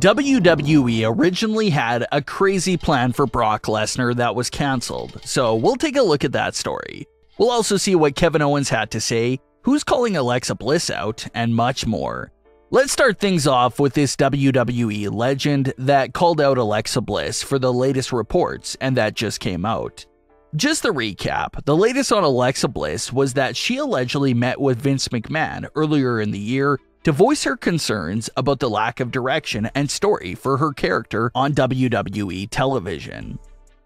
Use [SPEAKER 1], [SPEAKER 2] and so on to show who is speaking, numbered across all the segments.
[SPEAKER 1] WWE originally had a crazy plan for Brock Lesnar that was cancelled, so we'll take a look at that story. We'll also see what Kevin Owens had to say, who's calling Alexa Bliss out, and much more. Let's start things off with this WWE legend that called out Alexa Bliss for the latest reports, and that just came out. Just the recap, the latest on Alexa Bliss was that she allegedly met with Vince McMahon earlier in the year to voice her concerns about the lack of direction and story for her character on WWE television.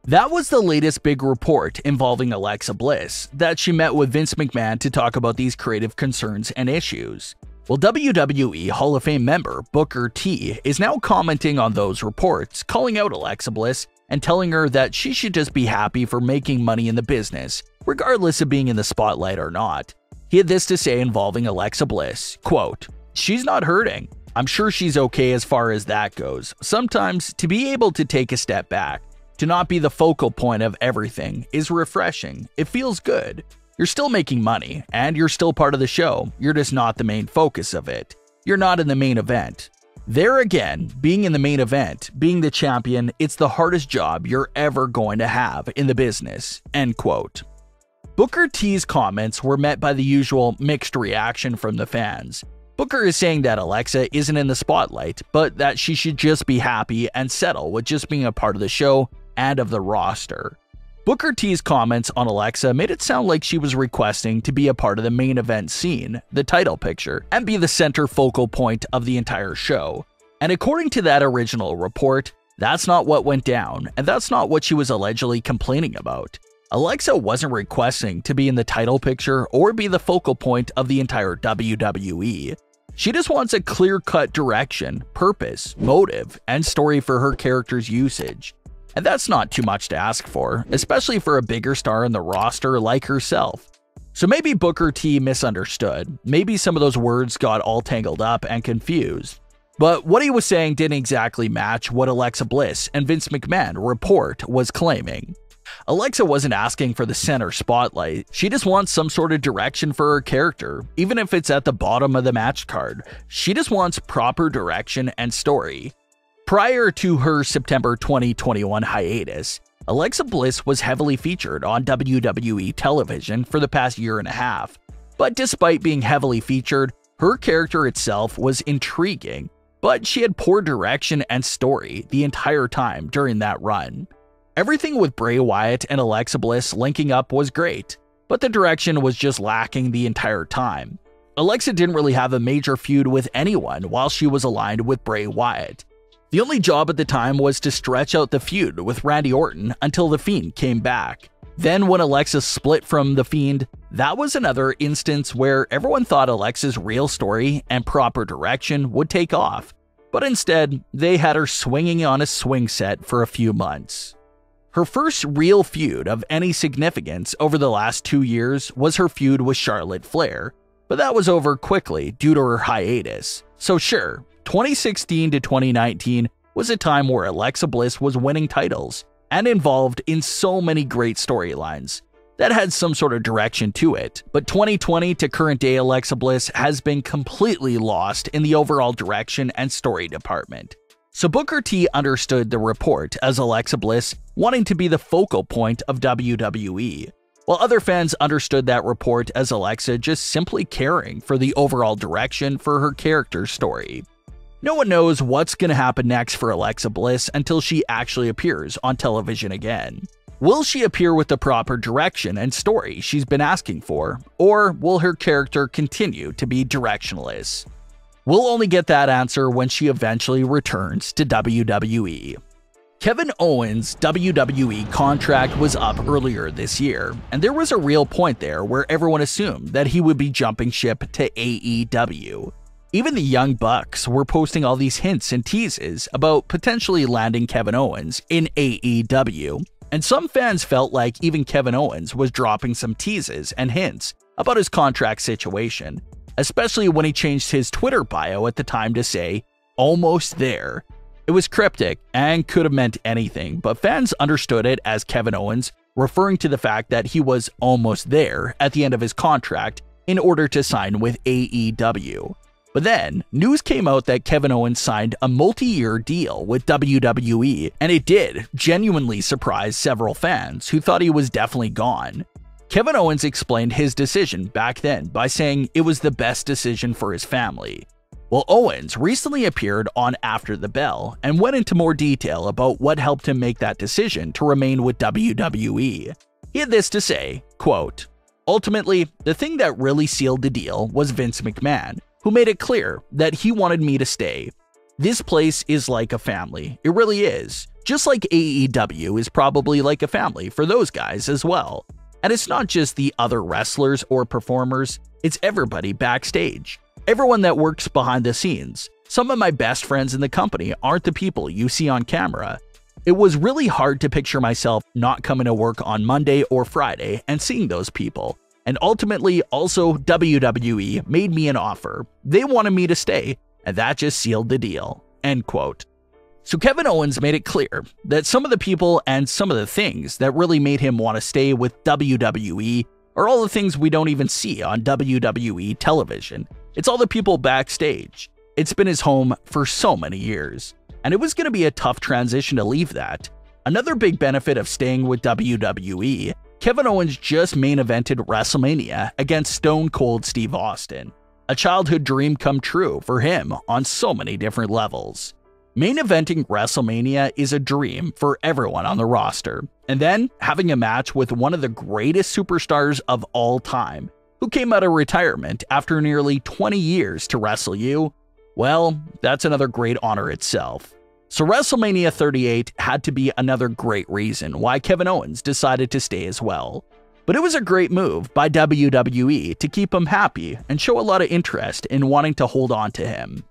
[SPEAKER 1] That was the latest big report involving Alexa Bliss, that she met with Vince McMahon to talk about these creative concerns and issues. Well, WWE Hall of Fame member Booker T is now commenting on those reports, calling out Alexa Bliss and telling her that she should just be happy for making money in the business, regardless of being in the spotlight or not. He had this to say involving Alexa Bliss, quote, "She's not hurting. I'm sure she's okay as far as that goes. Sometimes, to be able to take a step back, to not be the focal point of everything, is refreshing. It feels good. You're still making money, and you're still part of the show. You're just not the main focus of it. You're not in the main event. There again, being in the main event, being the champion, it's the hardest job you're ever going to have in the business." End quote. Booker T's comments were met by the usual mixed reaction from the fans. Booker is saying that Alexa isn't in the spotlight, but that she should just be happy and settle with just being a part of the show and of the roster. Booker T's comments on Alexa made it sound like she was requesting to be a part of the main event scene, the title picture, and be the center focal point of the entire show. And according to that original report, that's not what went down, and that's not what she was allegedly complaining about. Alexa wasn't requesting to be in the title picture or be the focal point of the entire WWE. She just wants a clear-cut direction, purpose, motive, and story for her character's usage. And that's not too much to ask for, especially for a bigger star in the roster like herself. So maybe Booker T misunderstood, maybe some of those words got all tangled up and confused. But what he was saying didn't exactly match what Alexa Bliss and Vince McMahon report was claiming. Alexa wasn't asking for the center spotlight, she just wants some sort of direction for her character, even if it's at the bottom of the match card. She just wants proper direction and story. Prior to her September 2021 hiatus, Alexa Bliss was heavily featured on WWE television for the past year and a half. But despite being heavily featured, her character itself was intriguing, but she had poor direction and story the entire time during that run. Everything with Bray Wyatt and Alexa Bliss linking up was great, but the direction was just lacking the entire time. Alexa didn't really have a major feud with anyone while she was aligned with Bray Wyatt. The only job at the time was to stretch out the feud with Randy Orton until The Fiend came back. Then when Alexa split from The Fiend, that was another instance where everyone thought Alexa's real story and proper direction would take off, but instead, they had her swinging on a swing set for a few months. Her first real feud of any significance over the last 2 years was her feud with Charlotte Flair, but that was over quickly due to her hiatus. So sure, 2016 to 2019 was a time where Alexa Bliss was winning titles and involved in so many great storylines that had some sort of direction to it. But 2020 to current day Alexa Bliss has been completely lost in the overall direction and story department. So Booker T understood the report as Alexa Bliss wanting to be the focal point of WWE, while other fans understood that report as Alexa just simply caring for the overall direction for her character's story. No one knows what's going to happen next for Alexa Bliss until she actually appears on television again. Will she appear with the proper direction and story she's been asking for, or will her character continue to be directionless? We'll only get that answer when she eventually returns to WWE. Kevin Owens' WWE contract was up earlier this year, and there was a real point there where everyone assumed that he would be jumping ship to AEW. Even the Young Bucks were posting all these hints and teases about potentially landing Kevin Owens in AEW, and some fans felt like even Kevin Owens was dropping some teases and hints about his contract situation, especially when he changed his Twitter bio at the time to say, "almost there." It was cryptic and could have meant anything, but fans understood it as Kevin Owens referring to the fact that he was almost there at the end of his contract in order to sign with AEW. But then, news came out that Kevin Owens signed a multi-year deal with WWE, and it did genuinely surprise several fans who thought he was definitely gone. Kevin Owens explained his decision back then by saying it was the best decision for his family. Well, Owens recently appeared on After the Bell and went into more detail about what helped him make that decision to remain with WWE. He had this to say, quote, "Ultimately, the thing that really sealed the deal was Vince McMahon, who made it clear that he wanted me to stay. This place is like a family. It really is. Just like AEW is probably like a family for those guys as well. And it's not just the other wrestlers or performers, it's everybody backstage. Everyone that works behind the scenes. Some of my best friends in the company aren't the people you see on camera. It was really hard to picture myself not coming to work on Monday or Friday and seeing those people. And ultimately, also, WWE made me an offer. They wanted me to stay, and that just sealed the deal." End quote. So Kevin Owens made it clear that some of the people and some of the things that really made him want to stay with WWE are all the things we don't even see on WWE television. It's all the people backstage. It's been his home for so many years, and it was going to be a tough transition to leave that. Another big benefit of staying with WWE, Kevin Owens just main evented WrestleMania against Stone Cold Steve Austin, a childhood dream come true for him on so many different levels. Main eventing WrestleMania is a dream for everyone on the roster, and then having a match with one of the greatest superstars of all time, who came out of retirement after nearly 20 years to wrestle you, well, that's another great honor itself. So WrestleMania 38 had to be another great reason why Kevin Owens decided to stay as well. But it was a great move by WWE to keep him happy and show a lot of interest in wanting to hold on to him.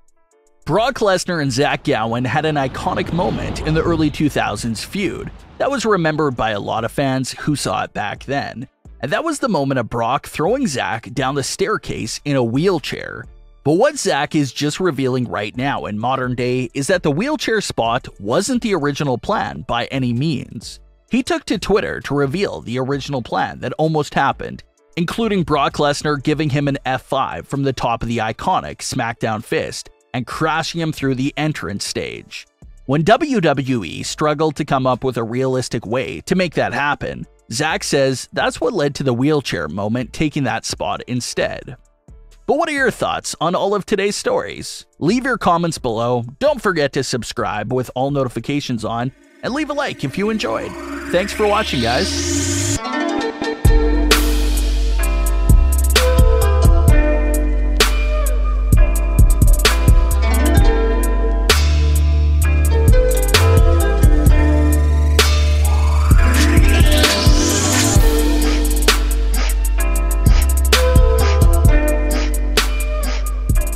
[SPEAKER 1] Brock Lesnar and Zach Gowen had an iconic moment in the early 2000s feud that was remembered by a lot of fans who saw it back then. And that was the moment of Brock throwing Zach down the staircase in a wheelchair. But what Zach is just revealing right now in modern day is that the wheelchair spot wasn't the original plan by any means. He took to Twitter to reveal the original plan that almost happened, including Brock Lesnar giving him an F5 from the top of the iconic Smackdown fist and crashing him through the entrance stage. When WWE struggled to come up with a realistic way to make that happen, Zach says that's what led to the wheelchair moment taking that spot instead. But what are your thoughts on all of today's stories? Leave your comments below, don't forget to subscribe with all notifications on, and leave a like if you enjoyed. Thanks for watching, guys.